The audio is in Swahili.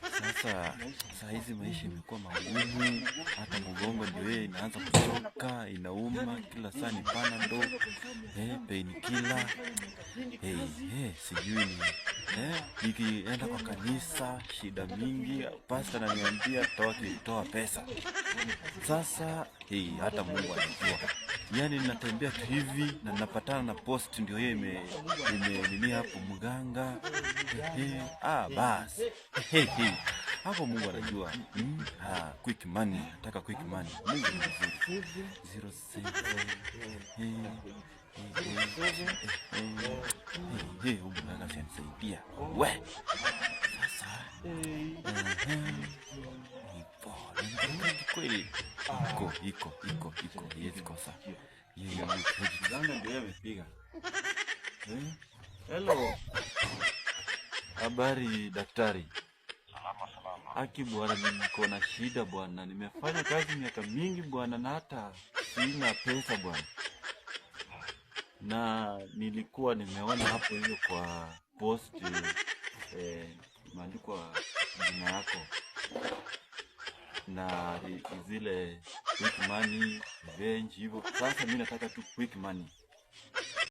Sasa saa hizi maisha imekuwa magumu, hata mgongo ndio yeye inaanza kuchoka, inauma kila saa ni Panadol, painkiller. Sijui ni nikienda kwa kanisa shida mingi, pastor ananiambia toa pesa. Sasa hata Mungu anajua. Yaani ninatembea tu hivi na napatana na post ndio yeye nini hapo mganga. Bas. Hapo Mungu anajua. Quick money, nataka quick money. Mungu ni mzuri. 07 mganga sinisaidia. We. Sasa. Kweli. Iko. Yes kosa. Mganga ndio amepiga. Hello. Habari daktari. Aki bwana, niko na shida bwana. Nimefanya kazi miaka mingi bwana na hata sina pesa bwana. Na nilikuwa nimeona hapo hiyo kwa post imeandikwa jina yako. Na zile quick money, revenge hivyo. Sasa mimi nataka tu quick money.